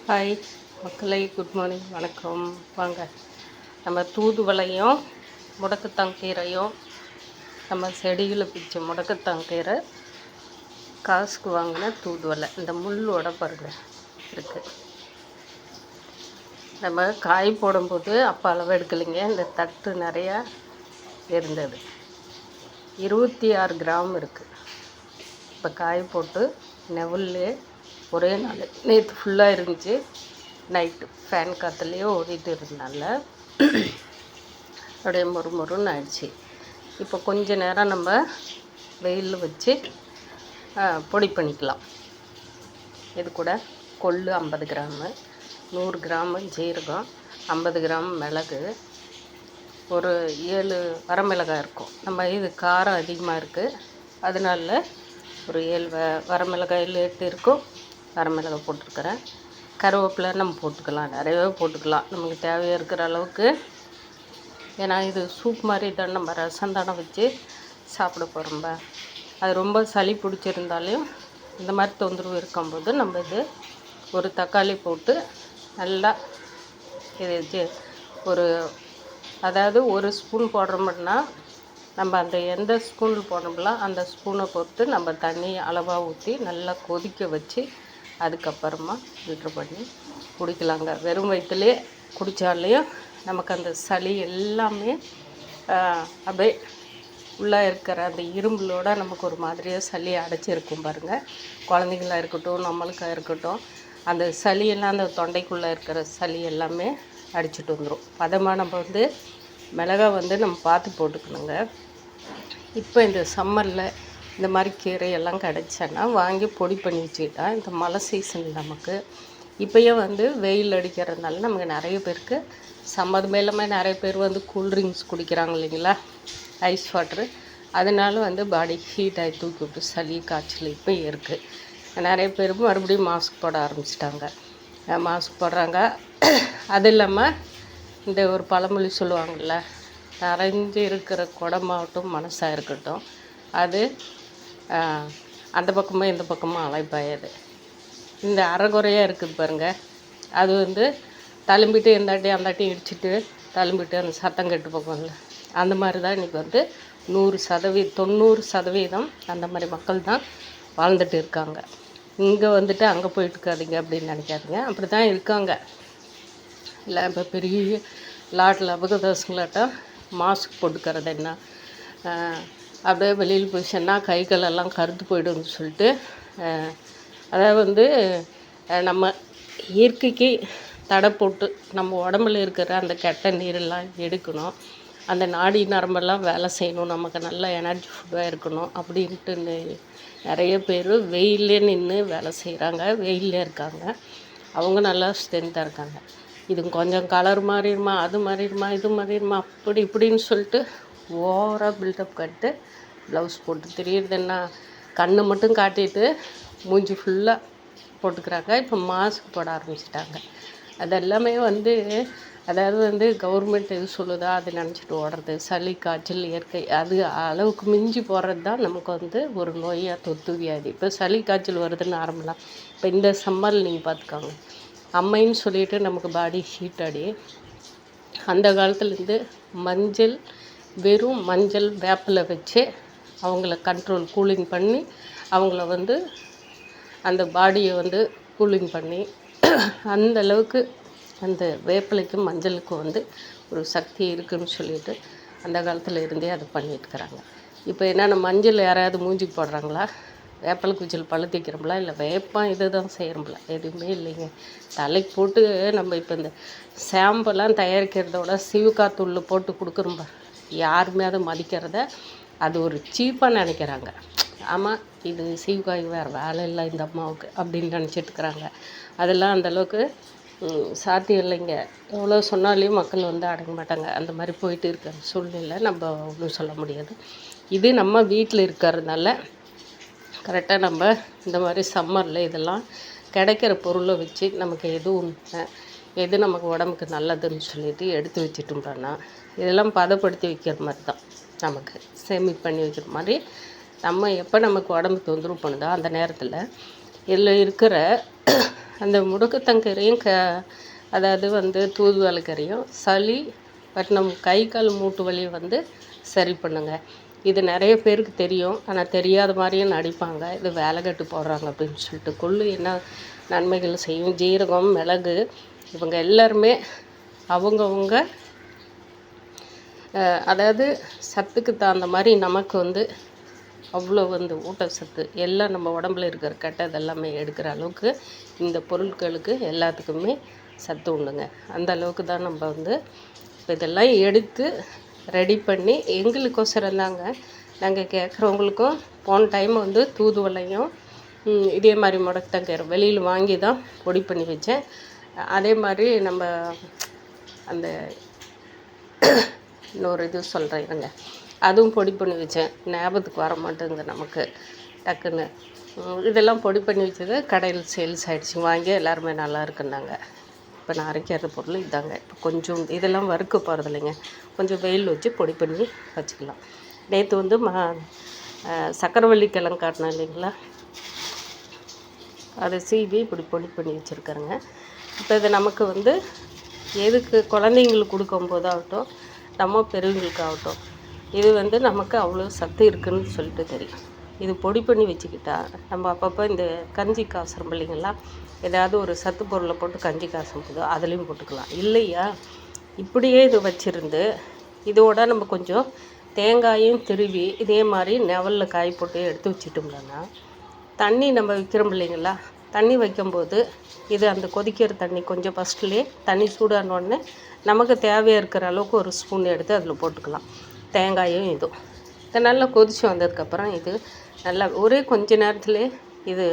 Hi மக்களை, good morning, வணக்கம். வாங்க நம்ம தூதுவளையும் முடக்கத்தாங்கீரையும் நம்ம செடியில் பிடிச்ச முடக்கத்தாங்கீரை காசுக்கு வாங்கின தூதுவளை இந்த முள்ளோட பாருங்க இருக்குது. நம்ம காய் போடும்போது அப்போ அளவு எடுக்கலைங்க, இந்த தட்டு நிறையா இருந்தது. 26 கிராம் இருக்குது. இப்போ காய் போட்டு நெவுல்லே ஒரே நாள் நேற்று ஃபுல்லாக இருந்துச்சு. நைட்டு ஃபேன் காற்றுலேயே ஓடிட்டு இருந்தனால அப்படியே மொறுன்னு ஆயிடுச்சு. இப்போ கொஞ்ச நேரம் நம்ம வெயிலில் வச்சு பொடி பண்ணிக்கலாம். இது கூட கொள்ளு 50 கிராமு, 100 கிராமு ஜீரகம், 50 கிராம் மிளகு, ஒரு 7 வரமிளகாய் இருக்கும். நம்ம இது காரம் அதிகமாக இருக்குது, அதனால ஒரு 7 வரமிளகாயில் 8 இருக்கும். வரமிளகாய் போட்டிருக்கிறேன். கருவேப்பிலை நம்ம போட்டுக்கலாம், நிறையவே போட்டுக்கலாம் நமக்கு தேவையாக இருக்கிற அளவுக்கு. ஏன்னா இது சூப் மாதிரி தான், நம்ம ரசம் தானே வச்சு சாப்பிட போகிறோம்ப. அது ரொம்ப சளி பிடிச்சிருந்தாலையும் இந்த மாதிரி தொந்தரவு இருக்கும்போது நம்ம இது ஒரு தக்காளி போட்டு நல்லா இது வச்சு அதாவது ஒரு ஸ்பூன் போடுறோம்னா நம்ம அந்த எந்த ஸ்பூனில் போடுறோம்ல அந்த ஸ்பூனை பொறுத்து நம்ம தண்ணி அளவாக ஊற்றி நல்லா கொதிக்க வச்சு அதுக்கப்புறமா ஃபில்ட்ரு பண்ணி குடிக்கலாங்க. வெறும் வயிற்றுலேயே குடித்தாலையும் நமக்கு அந்த சளி எல்லாமே அப்படியே உள்ளே இருக்கிற அந்த இரும்பலோட நமக்கு ஒரு மாதிரியாக சளி அடைச்சிருக்கும் பாருங்கள். குழந்தைங்களா இருக்கட்டும், நம்மளுக்காக இருக்கட்டும், அந்த சளியெல்லாம் அந்த தொண்டைக்குள்ளே இருக்கிற சளி எல்லாமே அடிச்சுட்டு வந்துடும். பதமாக நம்ம மிளகாய் நம்ம பார்த்து போட்டுக்கணுங்க. இப்போ இந்த சம்மரில் இந்த மாதிரி கீரையெல்லாம் கிடச்சேன்னா வாங்கி பொடி பண்ணி வச்சுக்கிட்டா இந்த மழை சீசன் நமக்கு இப்போயே வெயில் அடிக்கிறதுனால நமக்கு நிறைய பேருக்கு சம்மந்தமே இல்லாமல் நிறைய பேர் கூல்ட்ரிங்க்ஸ் குடிக்கிறாங்க இல்லைங்களா, ஐஸ் வாட்ரு. அதனால பாடி ஹீட் ஆகி தூக்கி விட்டு சளி காய்ச்சல் இப்போ இருக்குது. நிறைய பேர் மறுபடியும் மாஸ்க் போட ஆரம்பிச்சிட்டாங்க. மாஸ்க் போடுறாங்க. அது இல்லாமல் இந்த ஒரு பழமொழி சொல்லுவாங்கள்ல, நிறைஞ்சு இருக்கிற குடமாகட்டும் மனசாக இருக்கட்டும், அது அந்த பக்கமாக இந்த பக்கமாக அலைப்பாயாது. இந்த அரைகுறையாக இருக்குது பாருங்கள், அது தழும்பிட்டு இந்தாட்டி அந்தாட்டி இடிச்சிட்டு தழும்பிட்டு அந்த சத்தம் கெட்டு போகும்ல, அந்த மாதிரி தான் இன்றைக்கி 90% அந்த மாதிரி மக்கள் தான் வாழ்ந்துட்டு இருக்காங்க. இங்கே அங்கே போயிட்டு இருக்காதீங்க அப்படின்னு நினைக்காதீங்க, அப்படி தான் இருக்காங்க. இல்லை இப்போ பெரிய லாட்டில் அபகதாசங்களாட்டம் மாஸ்க் போட்டுக்கிறது என்ன, அப்படியே வெளியில் போய் சொன்னால் கைகளெல்லாம் கருத்து போய்டும்னு சொல்லிட்டு, அதாவது நம்ம இயற்கைக்கு தடை போட்டு நம்ம உடம்புல இருக்கிற அந்த கெட்ட நீரெல்லாம் எடுக்கணும், அந்த நாடி நரம்பெல்லாம் வேலை செய்யணும், நமக்கு நல்ல எனர்ஜி ஃபுட்டாக இருக்கணும் அப்படின்ட்டு நிறைய பேர் வெயிலே நின்று வேலை செய்கிறாங்க, வெயிலே இருக்காங்க. அவங்க நல்லா ஸ்ட்ரென்த்தாக இருக்காங்க. இது கொஞ்சம் கலர் மாறிடுமா, அது மாறிடுமா, இது மாறிடுமா, அப்படி இப்படின்னு சொல்லிட்டு ஓவராக பில்டப் கட்டு ப்ளவுஸ் போட்டு தெரியுறதுன்னா கண்ணை மட்டும் காட்டிட்டு மூஞ்சி ஃபுல்லாக போட்டுக்கிறாங்க. இப்போ மாஸ்க் போட ஆரம்பிச்சிட்டாங்க. அதெல்லாமே அதாவது கவர்மெண்ட் எது சொல்லுதோ அதை நினச்சிட்டு ஓடுறது. சளி காய்ச்சல் இயற்கை அது அளவுக்கு மிஞ்சி போடுறது தான் நமக்கு ஒரு நோயாக தொத்து வியாதி. இப்போ சளி காய்ச்சல் வருதுன்னு ஆரம்பலாம். இப்போ இந்த சம்மரில் நீங்கள் பார்த்துக்கோங்க, அம்மைன்னு சொல்லிட்டு நமக்கு பாடி ஹீட் ஆடி அந்த காலத்துலேருந்து வெறும் மஞ்சள் வேப்பில் வச்சு அவங்கள கண்ட்ரோல் கூலிங் பண்ணி அவங்கள அந்த பாடியை கூலிங் பண்ணி அந்த அளவுக்கு அந்த வேப்பிலைக்கும் மஞ்சளுக்கும் ஒரு சக்தி இருக்குதுன்னு சொல்லிட்டு அந்த காலத்தில் இருந்தே அதை பண்ணிட்டுருக்குறாங்க. இப்போ என்னென்ன மஞ்சள் யாராவது மூஞ்சிக்கு போடுறாங்களா, வேப்பலை குச்சில் பழு தேய்க்கிறோம்ல, இல்லை வேப்பம் இது தான் செய்கிறோம்ல, எதுவுமே இல்லைங்க. தலைக்கு போட்டு நம்ம இப்போ இந்த ஷாம்பெல்லாம் தயாரிக்கிறதோட சிவக்காத்தூள் போட்டு கொடுக்குறோம்ப, யாருமே அதை மதிக்கிறத அது ஒரு சீப்பாக நினைக்கிறாங்க. ஆமாம், இது சீவுக்காய் வேறு வேலை இல்லை இந்த அம்மாவுக்கு அப்படின்னு நினச்சிட்ருக்குறாங்க. அதெல்லாம் அந்தளவுக்கு சாத்தியம் இல்லைங்க. எவ்வளோ சொன்னாலையும் மக்கள் அடங்க மாட்டாங்க. அந்த மாதிரி போயிட்டு இருக்கிற சூழ்நிலை நம்ம ஒன்றும் சொல்ல முடியாது. இது நம்ம வீட்டில் இருக்கிறதுனால கரெக்டாக நம்ம இந்த மாதிரி சம்மரில் இதெல்லாம் கிடைக்கிற பொருளை வச்சு நமக்கு எது நமக்கு உடம்புக்கு நல்லதுன்னு சொல்லிட்டு எடுத்து வச்சுட்டோம்னா இதெல்லாம் பதப்படுத்தி வைக்கிற மாதிரி தான், நமக்கு சேமிப்பு பண்ணி வைக்கிற மாதிரி. நம்ம எப்போ நமக்கு உடம்பு தொந்தரவு பண்ணுதோ அந்த நேரத்தில் இதில் இருக்கிற அந்த முடக்கத்தங்கரையும் அதாவது வந்து தூதுவளை கறியும் சளி பட் நம்ம கை கால் மூட்டு வலி வந்து சரி பண்ணுங்க. இது நிறைய பேருக்கு தெரியும், ஆனால் தெரியாத மாதிரியும் நடிப்பாங்க. இது வேலைக்கட்டு போடுறாங்க அப்படின்னு சொல்லிட்டு. கொள்ளு என்ன நன்மைகள் செய்யும், ஜீரகம், மிளகு, இவங்க எல்லாருமே அவங்கவுங்க அதாவது சத்துக்கு தகுந்த மாதிரி நமக்கு வந்து அவ்வளோ வந்து ஊட்டச்சத்து எல்லாம் நம்ம உடம்புல இருக்கிற கெட்டது எல்லாமே எடுக்கிற அளவுக்கு இந்த பொருட்களுக்கு எல்லாத்துக்குமே சத்து உண்டுங்க. அந்த அளவுக்கு தான் நம்ம வந்து இப்போ இதெல்லாம் எடுத்து ரெடி பண்ணி எங்களுக்கோசரம் தாங்க நாங்கள் கேட்குறவங்களுக்கும். போன டைம் வந்து தூதுவளையும் இதே மாதிரி முடக்கத்தங்கரை வெளியில் வாங்கி தான் பொடி பண்ணி வச்சேன். அதே மாதிரி நம்ம அந்த இன்னொரு இது சொல்கிறேன் இருங்க, அதுவும் பொடி பண்ணி வச்சேன். ஞாபகத்துக்கு வர மாட்டேங்குது நமக்கு டக்குன்னு. இதெல்லாம் பொடி பண்ணி வச்சது கடையில் சேல்ஸ் ஆகிடுச்சு, வாங்கி எல்லாருமே நல்லா இருக்குன்னாங்க. இப்போ நான் அரைக்கிற பொருள் இதாங்க. இப்போ கொஞ்சம் இதெல்லாம் வறுக்க போகிறது இல்லைங்க, கொஞ்சம் வெயில் வச்சு பொடி பண்ணி வச்சுக்கலாம். நேற்று வந்து சக்கரவள்ளி கிழங்கு காட்டினேன் இல்லைங்களா, அதை சீவி இப்படி பொடி பண்ணி வச்சுருக்கேங்க. இப்போ இது நமக்கு வந்து எதுக்கு குழந்தைங்களுக்கு கொடுக்கும்போதாகட்டும் நம்ம பெரியவங்களுக்காகட்டும் இது வந்து நமக்கு அவ்வளோ சத்து இருக்குதுன்னு சொல்லிட்டு தெரியும். இது பொடி பண்ணி வச்சுக்கிட்டா நம்ம அப்பப்போ இந்த கஞ்சி காசுறோம் இல்லைங்களா, ஏதாவது ஒரு சத்து பொருளை போட்டு கஞ்சி காசும் போதோ அதுலேயும் போட்டுக்கலாம். இல்லையா இப்படியே இது வச்சுருந்து இதோட நம்ம கொஞ்சம் தேங்காயும் திருவி இதே மாதிரி நெவலில் காய் போட்டு எடுத்து வச்சுட்டோம்னா, தண்ணி நம்ம வைக்கிறோம் இல்லைங்களா, தண்ணி வைக்கும்போது இது அந்த கொதிக்கிற தண்ணி கொஞ்சம் ஃபஸ்ட்லேயே தண்ணி சூடானோடனே நமக்கு தேவையாக இருக்கிற அளவுக்கு ஒரு ஸ்பூன் எடுத்து அதில் போட்டுக்கலாம். தேங்காயும் இதுவும் இதை நல்லா கொதித்து வந்ததுக்கப்புறம் இது நல்லா ஒரே கொஞ்ச நேரத்துலேயே இது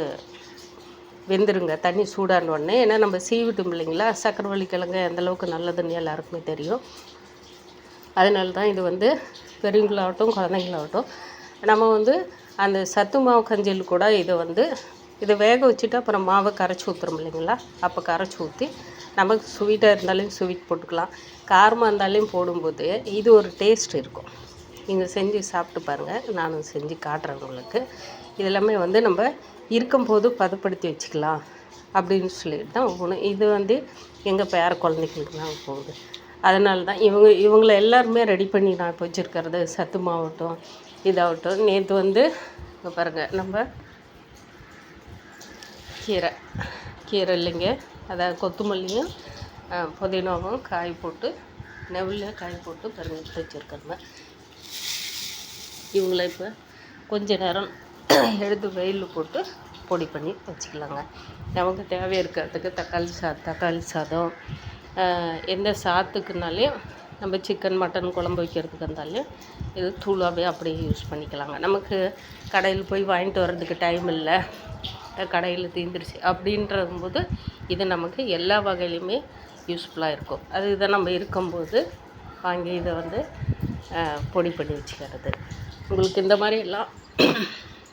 வெந்துருங்க, தண்ணி சூடானோடனே. ஏன்னா நம்ம சீவிட்டோம் இல்லைங்களா, சக்கரவள்ளி கிழங்கு எந்தளவுக்கு நல்லதுன்னு எல்லாருக்குமே தெரியும். அதனால தான் இது வந்து பெரியவங்களாகட்டும் குழந்தைங்களாகட்டும் நம்ம வந்து அந்த சத்து மாவு கஞ்சியில் கூட இதை வேக வச்சுட்டு அப்புறம் மாவை கரைச்சி ஊற்றுறோம் இல்லைங்களா, அப்போ கரைச்சி ஊற்றி நமக்கு ஸ்வீட்டாக இருந்தாலும் ஸ்வீட் போட்டுக்கலாம், காரமாக இருந்தாலும் போடும்போது இது ஒரு டேஸ்ட் இருக்கும். நீங்கள் செஞ்சு சாப்பிட்டு பாருங்கள், நானும் செஞ்சு காட்டுறேன் உங்களுக்கு. இதெல்லாமே வந்து நம்ம இருக்கும்போது பதப்படுத்தி வச்சுக்கலாம் அப்படின்னு சொல்லிட்டு தான் ஒவ்வொன்று. இது வந்து எங்கள் பேர குழந்தைங்களுக்கு தான் போகுது. அதனால தான் இவங்கள எல்லாருமே ரெடி பண்ணி நான் இப்போ வச்சுருக்கிறது. சத்து மாவட்டும் இதாகட்டும். நேற்று வந்து பாருங்கள், நம்ம கீரை இல்லைங்க, அதாவது கொத்தமல்லியும் புதினாவும் காய் போட்டு நெல்லில் காய் போட்டு பாருங்கள் எடுத்து வச்சுருக்காங்க. இவங்கள இப்போ கொஞ்ச நேரம் எடுத்து வெயிலில் போட்டு பொடி பண்ணி வச்சுக்கலாங்க. நமக்கு தேவை இருக்கிறதுக்கு தக்காளி சாதம் எந்த சாத்துக்குனாலையும் நம்ம சிக்கன் மட்டன் குழம்பு வைக்கிறதுக்கு இருந்தாலும் இது தூளாகவே அப்படியே யூஸ் பண்ணிக்கலாங்க. நமக்கு கடையில் போய் வாங்கிட்டு வர்றதுக்கு டைம் இல்லை, கடையில் தீந்துருச்சு அப்படின்றபோது இது நமக்கு எல்லா வகையிலையுமே யூஸ்ஃபுல்லாக இருக்கும். அது இதை நம்ம இருக்கும்போது வாங்கி இதை வந்து பொடி பண்ணி வச்சுக்கிறது. உங்களுக்கு இந்த மாதிரி எல்லாம்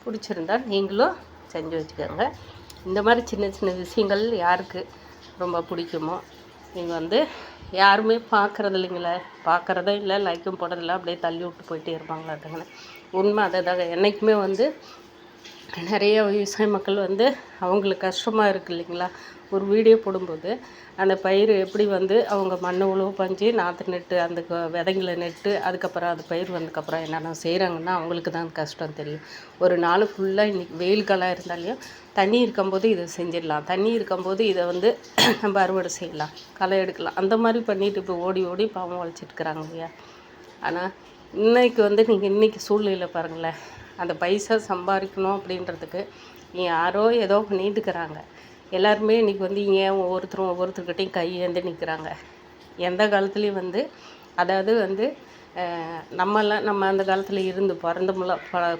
பிடிச்சிருந்தா நீங்களும் செஞ்சு வச்சுக்கோங்க. இந்த மாதிரி சின்ன சின்ன விஷயங்கள் யாருக்கு ரொம்ப பிடிக்குமோ நீங்கள் வந்து யாருமே பார்க்குறது இல்லைங்களே, பார்க்குறதும் இல்லை, லைக்கும் போடுறதில்ல, அப்படியே தள்ளி விட்டு போயிட்டே இருப்பாங்களாட்டுங்கன்னு. உண்மை அதை தாங்க. என்றைக்குமே வந்து நிறைய விவசாய மக்கள் வந்து அவங்களுக்கு கஷ்டமாக இருக்குது இல்லைங்களா, ஒரு வீடியோ போடும்போது அந்த பயிர் எப்படி வந்து அவங்க மண்ணை உழவு பஞ்சு நாற்று நட்டு அந்த விதைங்களை நட்டு அதுக்கப்புறம் அது பயிர் வந்ததுக்கப்புறம் என்னென்ன செய்கிறாங்கன்னா அவங்களுக்கு தான் கஷ்டம் தெரியும். ஒரு நாள் ஃபுல்லாக இன்றைக்கி வெயில் காலம் இருந்தாலையும் தண்ணி இருக்கும்போது இதை செஞ்சிடலாம், தண்ணி இருக்கும்போது இதை வந்து நம்ம அறுவடை செய்யலாம், களை எடுக்கலாம், அந்த மாதிரி பண்ணிவிட்டு இப்போ ஓடி ஓடி பாவம் வளைச்சிட்ருக்குறாங்க இல்லையா. ஆனால் இன்றைக்கி வந்து நீங்கள் இன்றைக்கி சூழ்நிலை பாருங்களேன், அந்த பைசா சம்பாதிக்கணும் அப்படின்றதுக்கு யாரோ ஏதோ பண்ணிட்டுக்கிறாங்க. எல்லாருமே இன்றைக்கி வந்து ஏன் ஒவ்வொருத்தர்கிட்டையும் கையேந்து நிற்கிறாங்க. எந்த காலத்துலேயும் வந்து அதாவது வந்து நம்ம அந்த காலத்தில் இருந்து பிறந்தோம்லா,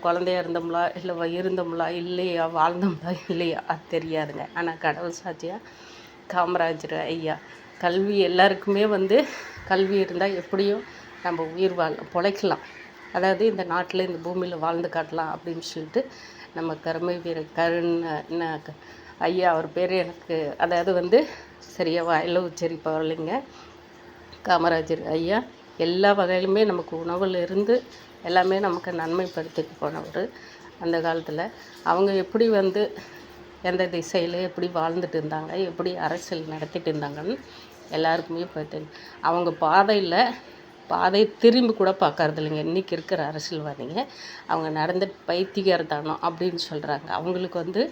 குழந்தையா இருந்தோம்லா, இல்லை இருந்தோம்லா இல்லையா, வாழ்ந்தோம்லா இல்லையா அது தெரியாதுங்க. ஆனால் கடவுள் சாட்சியாக காமராஜர் ஐயா கல்வி எல்லாருக்குமே வந்து கல்வி இருந்தால் எப்படியும் நம்ம உயிர் பொழைக்கலாம், அதாவது இந்த நாட்டில் இந்த பூமியில் வாழ்ந்து காட்டலாம் அப்படின்னு சொல்லிட்டு நம்ம கருமை வீரர் ஐயா அவர் பேர் எனக்கு அதாவது வந்து சரியாக வாயில் உச்சரிப்பா இல்லைங்க, காமராஜர் ஐயா எல்லா வகையிலுமே நமக்கு உணவில் இருந்து எல்லாமே நமக்கு நன்மைப்படுத்திட்டு போனவர். அந்த காலத்தில் அவங்க எப்படி வந்து எந்த திசையில் எப்படி வாழ்ந்துட்டு இருந்தாங்க, எப்படி அரசியல் நடத்திட்டு இருந்தாங்கன்னு எல்லாருக்குமே இப்போ தெரியும். அவங்க பாதை திரும்பி கூட பார்க்கறது இல்லைங்க. இன்றைக்கி இருக்கிற அரசியல்வாதிங்க அவங்க நடந்துட்டு பைத்தியக்காரத்தனம் அப்படின்னு சொல்கிறாங்க. அவங்களுக்கு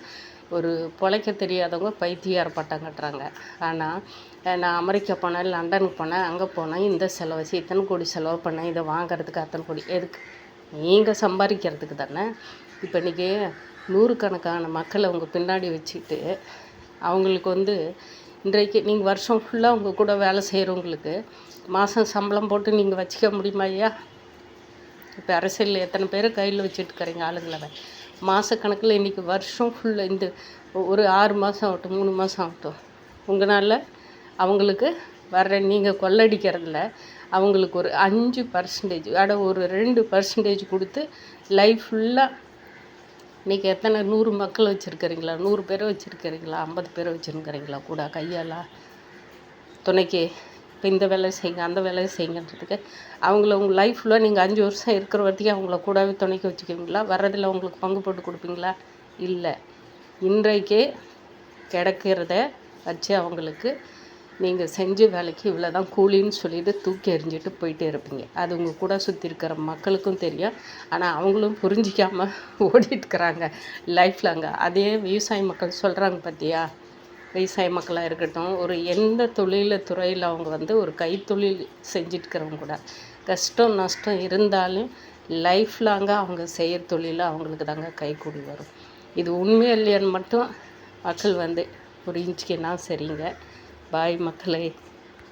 ஒரு பொழைக்க தெரியாதவங்க பைத்தியார் பட்டம் கட்டுறாங்க. ஆனால் நான் அமெரிக்கா போனேன், லண்டனுக்கு போனேன், அங்கே போனேன், இந்த செலவு இத்தனை கோடி செலவு பண்ணேன், இதை வாங்கிறதுக்கு அத்தனை கோடி எதுக்கு? நீங்கள் சம்பாதிக்கிறதுக்கு தானே. இப்போ இன்றைக்கி நூறுக்கணக்கான மக்களை அவங்க பின்னாடி வச்சுக்கிட்டு அவங்களுக்கு இன்றைக்கு நீங்கள் வருஷம் ஃபுல்லாக உங்கள் கூட வேலை செய்கிறவங்களுக்கு மாதம் சம்பளம் போட்டு நீங்கள் வச்சுக்க முடியுமா ஐயா? இப்போ அரசியலில் எத்தனை பேர் கையில் வச்சுட்டு இருக்கிறீங்க ஆளுங்களை மாதக்கணக்கில் இன்றைக்கி வருஷம் ஃபுல்லாக இந்த ஒரு 6 மாதம் ஆகட்டும் 3 மாதம் ஆகட்டும் உங்களால் அவங்களுக்கு வர்ற நீங்கள் கொள்ளடிக்கிறதுல அவங்களுக்கு ஒரு 5% அட ஒரு 2% கொடுத்து லைஃப் ஃபுல்லாக இன்றைக்கி எத்தனை 100 மக்கள் வச்சுருக்கிறீங்களா, 100 பேரை வச்சுருக்கிறீங்களா, 50 பேரை வச்சுருக்கிறீங்களா கூட கையால் துணைக்கு இப்போ இந்த வேலை செய்யுங்க அந்த வேலையை செய்யுங்கன்றதுக்கு அவங்கள உங்கள் லைஃப்பில் நீங்கள் 5 வருஷம் இருக்கிற வரைக்கும் அவங்கள கூடவே துணைக்கு வச்சுக்குவீங்களா? வர்றதில் அவங்களுக்கு பங்கு போட்டு கொடுப்பீங்களா? இல்லை. இன்றைக்கே கிடைக்கிறத வச்சு அவங்களுக்கு நீங்கள் செஞ்ச வேலைக்கு இவ்வளோ தான் கூலின்னு சொல்லிட்டு தூக்கி எறிஞ்சிட்டு போயிட்டே இருப்பீங்க. அது உங்கள் கூட சுற்றி இருக்கிற மக்களுக்கும் தெரியும். ஆனால் அவங்களும் புரிஞ்சிக்காமல் ஓடிட்டுருக்குறாங்க லைஃப்பில். அங்கே அதே விவசாய மக்கள் சொல்கிறாங்க பார்த்தியா, விவசாய மக்களாக இருக்கட்டும், ஒரு எந்த துறையில் அவங்க ஒரு கைத்தொழில் செஞ்சிட்ருக்கிறவங்க கூட கஷ்டம் நஷ்டம் இருந்தாலும் லைஃப் லாங்காக அவங்க செய்கிற தொழிலில் அவங்களுக்கு தாங்க கைக்கூடி வரும். இது உண்மை இல்லையான்னு மட்டும் மக்கள் புரிஞ்சுக்கினா சரிங்க. பாய் மக்களே.